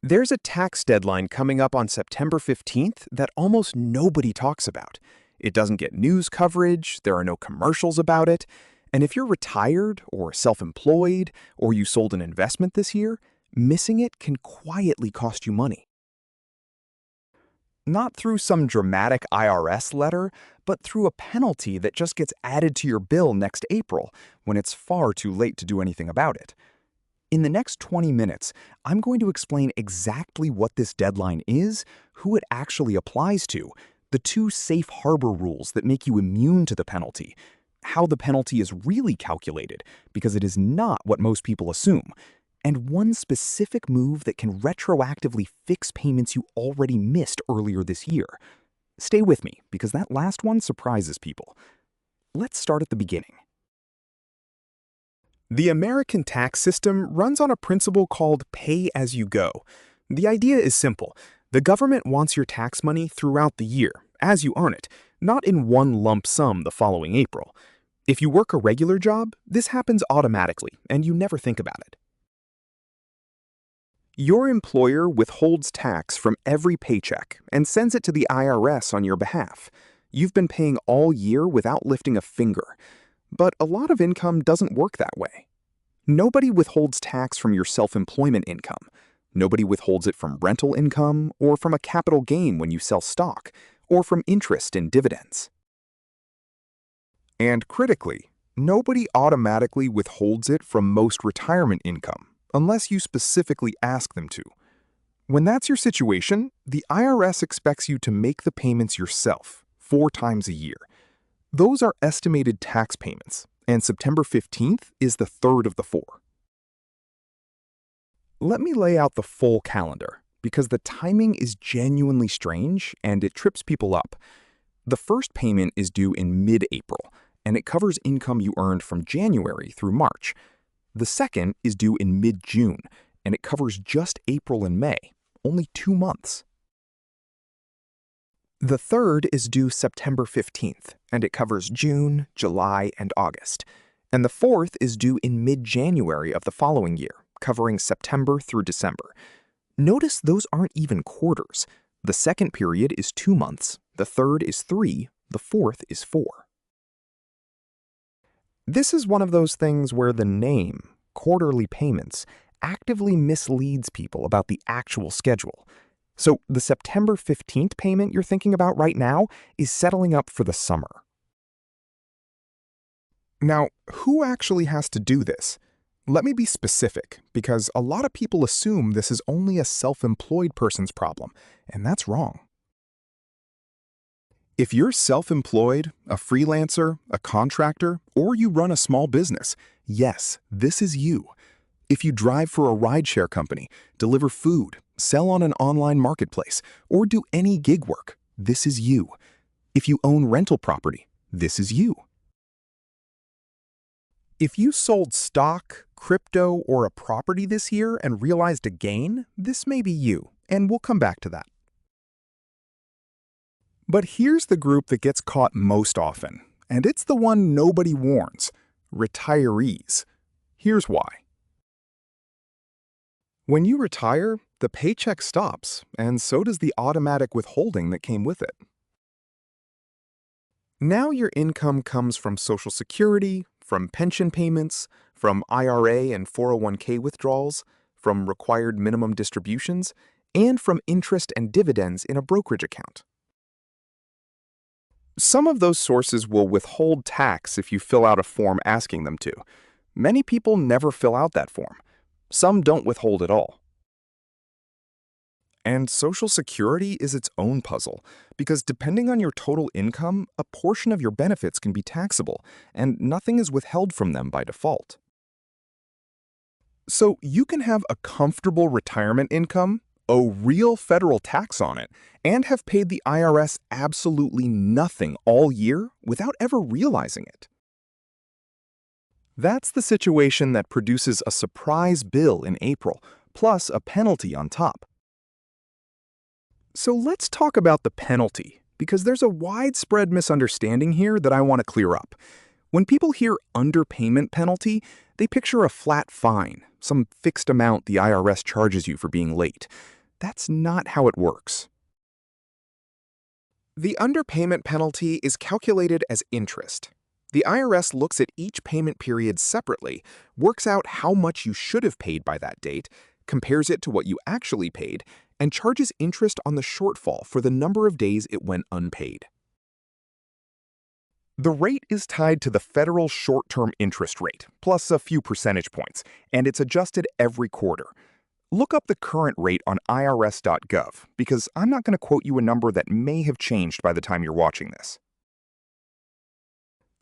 There's a tax deadline coming up on September 15th that almost nobody talks about. It doesn't get news coverage, there are no commercials about it, and if you're retired or self-employed or you sold an investment this year, missing it can quietly cost you money. Not through some dramatic IRS letter, but through a penalty that just gets added to your bill next April when it's far too late to do anything about it. In the next 20 minutes, I'm going to explain exactly what this deadline is, who it actually applies to, the two safe harbor rules that make you immune to the penalty, how the penalty is really calculated, because it is not what most people assume, and one specific move that can retroactively fix payments you already missed earlier this year. Stay with me, because that last one surprises people. Let's start at the beginning. The American tax system runs on a principle called pay-as-you-go. The idea is simple. The government wants your tax money throughout the year, as you earn it, not in one lump sum the following April. If you work a regular job, this happens automatically, and you never think about it. Your employer withholds tax from every paycheck and sends it to the IRS on your behalf. You've been paying all year without lifting a finger. But a lot of income doesn't work that way. Nobody withholds tax from your self-employment income. Nobody withholds it from rental income or from a capital gain when you sell stock or from interest in dividends. And critically, nobody automatically withholds it from most retirement income unless you specifically ask them to. When that's your situation, the IRS expects you to make the payments yourself 4 times a year. Those are estimated tax payments, and September 15th is the third of the 4. Let me lay out the full calendar, because the timing is genuinely strange and it trips people up. The first payment is due in mid-April, and it covers income you earned from January through March. The second is due in mid-June, and it covers just April and May, only 2 months. The third is due September 15th, and it covers June, July, and August. And the fourth is due in mid-January of the following year, covering September through December. Notice those aren't even quarters. The second period is 2 months, the third is 3, the fourth is 4. This is one of those things where the name, quarterly payments, actively misleads people about the actual schedule. So the September 15th payment you're thinking about right now is settling up for the summer. Now, who actually has to do this? Let me be specific, because a lot of people assume this is only a self-employed person's problem, and that's wrong. If you're self-employed, a freelancer, a contractor, or you run a small business, yes, this is you. If you drive for a rideshare company, deliver food, sell on an online marketplace, or do any gig work, this is you. If you own rental property, this is you. If you sold stock, crypto, or a property this year and realized a gain, this may be you, and we'll come back to that. But here's the group that gets caught most often, and it's the one nobody warns: retirees. Here's why. When you retire, the paycheck stops, and so does the automatic withholding that came with it. Now your income comes from Social Security, from pension payments, from IRA and 401k withdrawals, from required minimum distributions, and from interest and dividends in a brokerage account. Some of those sources will withhold tax if you fill out a form asking them to. Many people never fill out that form. Some don't withhold at all. And Social Security is its own puzzle, because depending on your total income, a portion of your benefits can be taxable, and nothing is withheld from them by default. So you can have a comfortable retirement income, owe real federal tax on it, and have paid the IRS absolutely nothing all year without ever realizing it. That's the situation that produces a surprise bill in April, plus a penalty on top. So let's talk about the penalty, because there's a widespread misunderstanding here that I want to clear up. When people hear underpayment penalty, They picture a flat fine, some fixed amount the IRS charges you for being late. That's not how it works. The underpayment penalty is calculated as interest. The IRS looks at each payment period separately, works out how much you should have paid by that date, compares it to what you actually paid, and charges interest on the shortfall for the number of days it went unpaid. The rate is tied to the federal short-term interest rate, plus a few percentage points, and it's adjusted every quarter. Look up the current rate on irs.gov, because I'm not going to quote you a number that may have changed by the time you're watching this.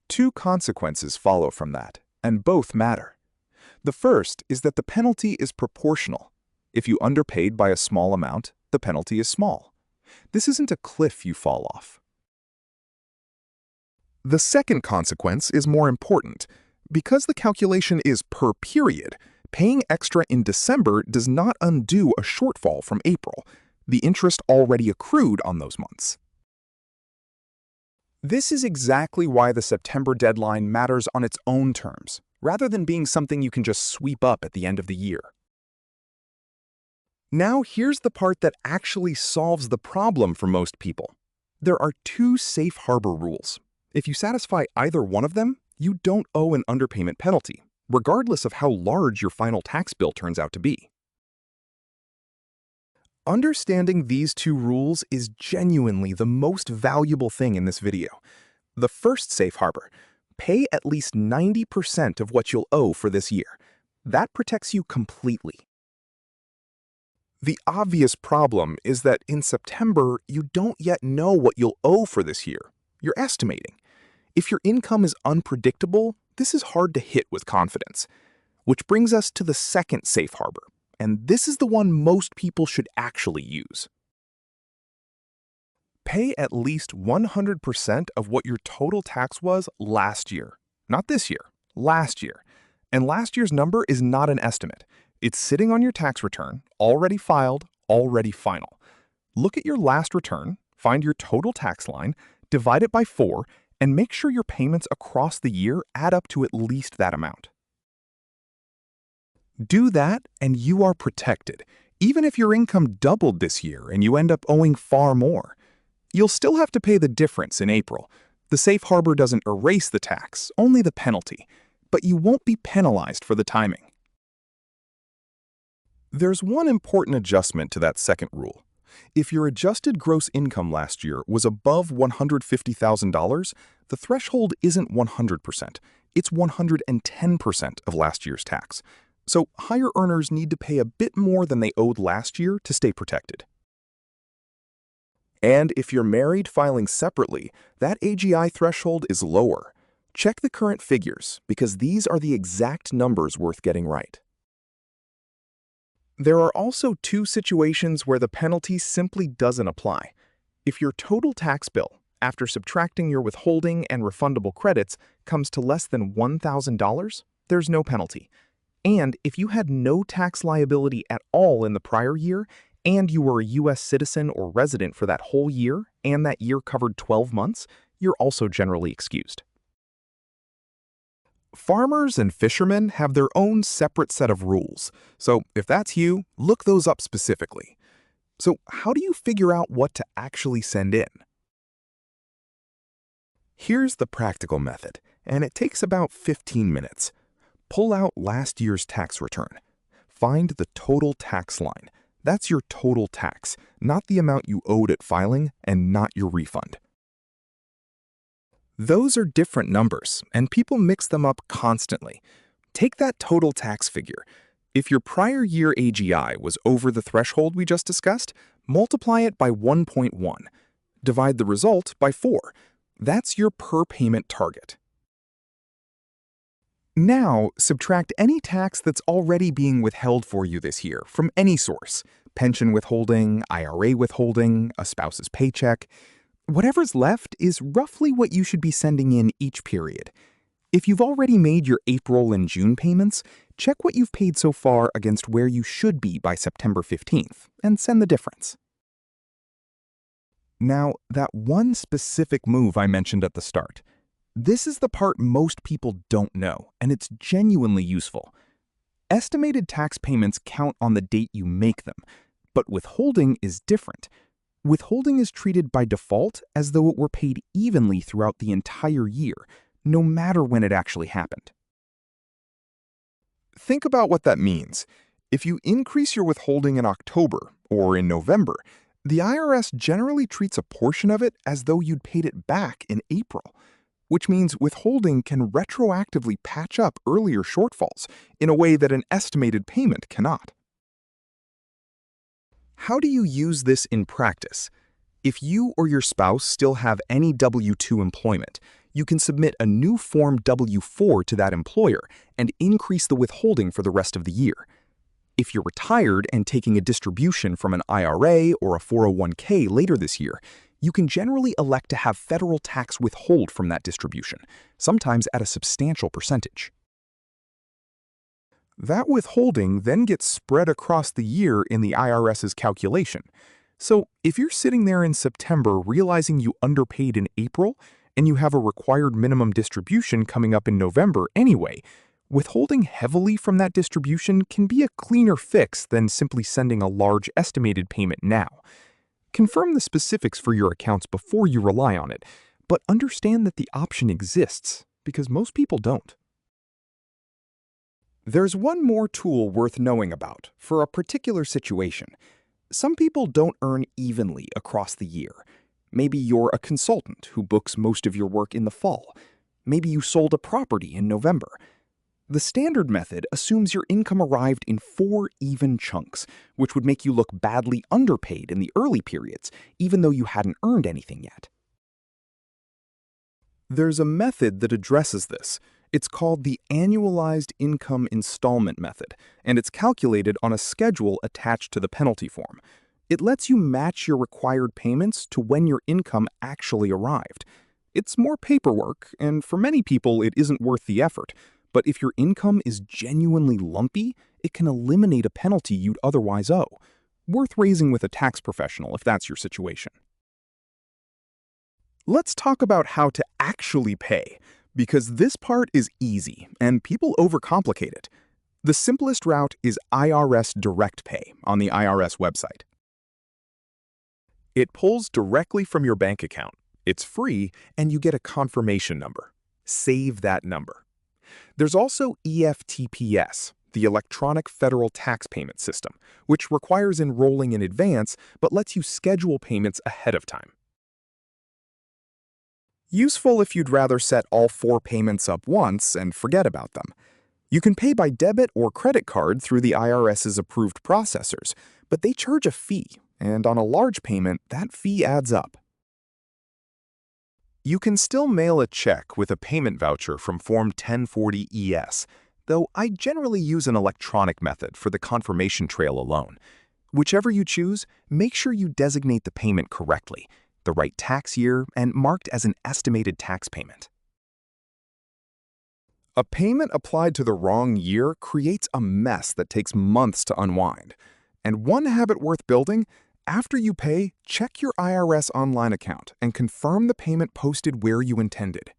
Two consequences follow from that, and both matter. The first is that the penalty is proportional. If you underpaid by a small amount, the penalty is small. This isn't a cliff you fall off. The second consequence is more important. Because the calculation is per period, paying extra in December does not undo a shortfall from April, the interest already accrued on those months. This is exactly why the September deadline matters on its own terms, rather than being something you can just sweep up at the end of the year. Now here's the part that actually solves the problem for most people. There are two safe harbor rules. If you satisfy either one of them, you don't owe an underpayment penalty, regardless of how large your final tax bill turns out to be. Understanding these two rules is genuinely the most valuable thing in this video. The first safe harbor: pay at least 90% of what you'll owe for this year. That protects you completely. The obvious problem is that in September, you don't yet know what you'll owe for this year. You're estimating. If your income is unpredictable, this is hard to hit with confidence. Which brings us to the second safe harbor, and this is the one most people should actually use. Pay at least 100% of what your total tax was last year. Not this year, last year. And last year's number is not an estimate. It's sitting on your tax return, already filed, already final. Look at your last return, find your total tax line, divide it by 4, and make sure your payments across the year add up to at least that amount. Do that and you are protected, even if your income doubled this year and you end up owing far more. You'll still have to pay the difference in April. The safe harbor doesn't erase the tax, only the penalty, but you won't be penalized for the timing. There's one important adjustment to that second rule. If your adjusted gross income last year was above $150,000, the threshold isn't 100%. It's 110% of last year's tax. So higher earners need to pay a bit more than they owed last year to stay protected. And if you're married filing separately, that AGI threshold is lower. Check the current figures, because these are the exact numbers worth getting right. There are also two situations where the penalty simply doesn't apply. If your total tax bill, after subtracting your withholding and refundable credits, comes to less than $1,000, there's no penalty. And if you had no tax liability at all in the prior year, and you were a U.S. citizen or resident for that whole year, and that year covered 12 months, you're also generally excused. Farmers and fishermen have their own separate set of rules, so if that's you, look those up specifically. So how do you figure out what to actually send in? Here's the practical method, and it takes about 15 minutes. Pull out last year's tax return. Find the total tax line. That's your total tax, not the amount you owed at filing and not your refund. Those are different numbers, and people mix them up constantly. Take that total tax figure. If your prior year AGI was over the threshold we just discussed, multiply it by 1.1. Divide the result by 4. That's your per payment target. Now, subtract any tax that's already being withheld for you this year from any source: pension withholding, IRA withholding, a spouse's paycheck. Whatever's left is roughly what you should be sending in each period. If you've already made your April and June payments, check what you've paid so far against where you should be by September 15th and send the difference. Now, that one specific move I mentioned at the start. This is the part most people don't know, and it's genuinely useful. Estimated tax payments count on the date you make them, but withholding is different. Withholding is treated by default as though it were paid evenly throughout the entire year, no matter when it actually happened. Think about what that means. If you increase your withholding in October or in November, the IRS generally treats a portion of it as though you'd paid it back in April, which means withholding can retroactively patch up earlier shortfalls in a way that an estimated payment cannot. How do you use this in practice? If you or your spouse still have any W-2 employment, you can submit a new Form W-4 to that employer and increase the withholding for the rest of the year. If you're retired and taking a distribution from an IRA or a 401k later this year, you can generally elect to have federal tax withhold from that distribution, sometimes at a substantial percentage. That withholding then gets spread across the year in the IRS's calculation. So if you're sitting there in September realizing you underpaid in April and you have a required minimum distribution coming up in November anyway, withholding heavily from that distribution can be a cleaner fix than simply sending a large estimated payment now. Confirm the specifics for your accounts before you rely on it, but understand that the option exists, because most people don't. There's one more tool worth knowing about for a particular situation. Some people don't earn evenly across the year. Maybe you're a consultant who books most of your work in the fall. Maybe you sold a property in November. The standard method assumes your income arrived in 4 even chunks, which would make you look badly underpaid in the early periods, even though you hadn't earned anything yet. There's a method that addresses this. It's called the annualized income installment method, and it's calculated on a schedule attached to the penalty form. It lets you match your required payments to when your income actually arrived. It's more paperwork, and for many people it isn't worth the effort. But if your income is genuinely lumpy, it can eliminate a penalty you'd otherwise owe. Worth raising with a tax professional if that's your situation. Let's talk about how to actually pay, because this part is easy and people overcomplicate it. The simplest route is IRS Direct Pay on the IRS website. It pulls directly from your bank account. It's free, and you get a confirmation number. Save that number. There's also EFTPS, the Electronic Federal Tax Payment System, which requires enrolling in advance but lets you schedule payments ahead of time. Useful if you'd rather set all 4 payments up once and forget about them. You can pay by debit or credit card through the IRS's approved processors, but they charge a fee, and on a large payment, that fee adds up. You can still mail a check with a payment voucher from Form 1040-ES, though I generally use an electronic method for the confirmation trail alone. Whichever you choose, make sure you designate the payment correctly, the right tax year, and marked as an estimated tax payment. A payment applied to the wrong year creates a mess that takes months to unwind. And one habit worth building: after you pay, check your IRS online account and confirm the payment posted where you intended.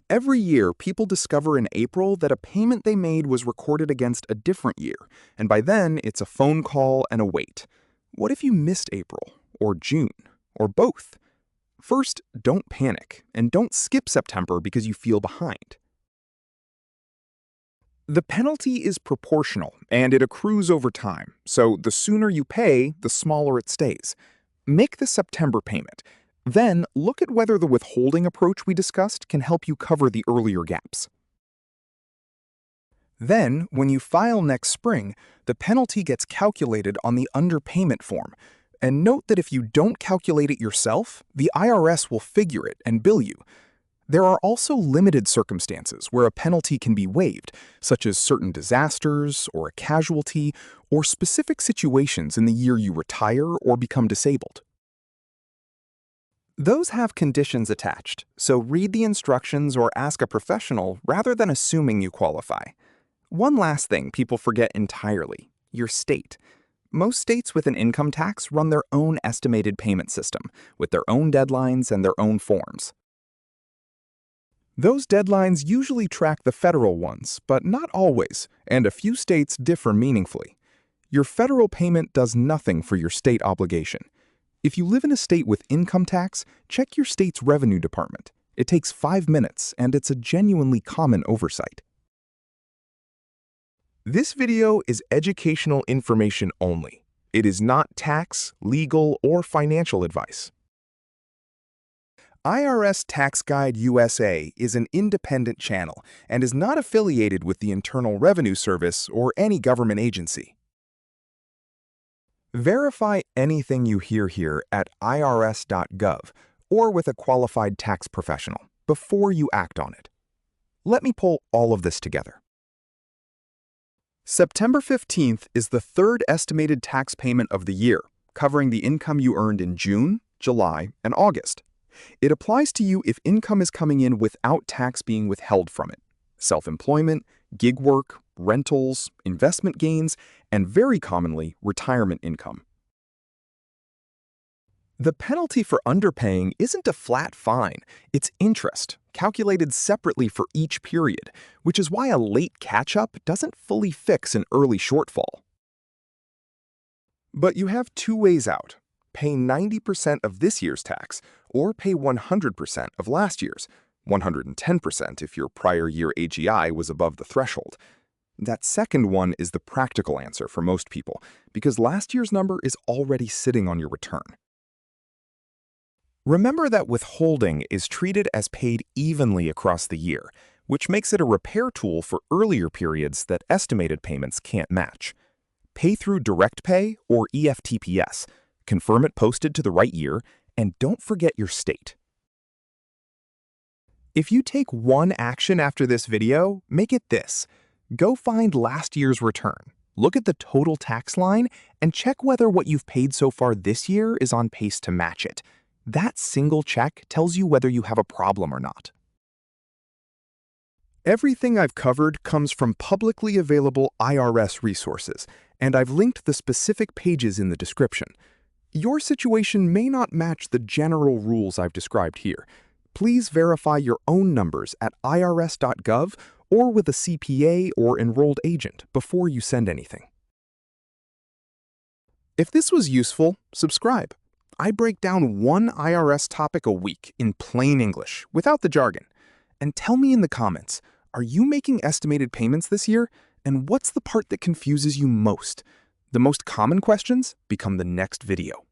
Every year, people discover in April that a payment they made was recorded against a different year, and by then, it's a phone call and a wait. What if you missed April, or June, or both? First, don't panic, and don't skip September because you feel behind. The penalty is proportional, and it accrues over time, so the sooner you pay, the smaller it stays. Make the September payment. Then, look at whether the withholding approach we discussed can help you cover the earlier gaps. Then, when you file next spring, the penalty gets calculated on the underpayment form. And note that if you don't calculate it yourself, the IRS will figure it and bill you. There are also limited circumstances where a penalty can be waived, such as certain disasters or a casualty, or specific situations in the year you retire or become disabled. Those have conditions attached, so read the instructions or ask a professional rather than assuming you qualify. One last thing people forget entirely: your state. Most states with an income tax run their own estimated payment system, with their own deadlines and their own forms. Those deadlines usually track the federal ones, but not always, and a few states differ meaningfully. Your federal payment does nothing for your state obligation. If you live in a state with income tax, check your state's revenue department. It takes 5 minutes, and it's a genuinely common oversight. This video is educational information only. It is not tax, legal, or financial advice. IRS Tax Guide USA is an independent channel and is not affiliated with the Internal Revenue Service or any government agency. Verify anything you hear here at irs.gov or with a qualified tax professional before you act on it. Let me pull all of this together. September 15th is the third estimated tax payment of the year, covering the income you earned in June, July, and August. It applies to you if income is coming in without tax being withheld from it. Self-employment, gig work, rentals, investment gains, and very commonly, retirement income. The penalty for underpaying isn't a flat fine, it's interest, calculated separately for each period, which is why a late catch-up doesn't fully fix an early shortfall. But you have two ways out. Pay 90% of this year's tax, or pay 100% of last year's, 110% if your prior year AGI was above the threshold. That second one is the practical answer for most people, because last year's number is already sitting on your return. Remember that withholding is treated as paid evenly across the year, which makes it a repair tool for earlier periods that estimated payments can't match. Pay through direct pay or EFTPS. Confirm it posted to the right year, and don't forget your state. If you take one action after this video, make it this. Go find last year's return, look at the total tax line, and check whether what you've paid so far this year is on pace to match it. That single check tells you whether you have a problem or not. Everything I've covered comes from publicly available IRS resources, and I've linked the specific pages in the description. Your situation may not match the general rules I've described here. Please verify your own numbers at irs.gov or with a CPA or enrolled agent before you send anything. If this was useful, subscribe. I break down one IRS topic a week in plain English, without the jargon. And tell me in the comments, are you making estimated payments this year? And what's the part that confuses you most? The most common questions become the next video.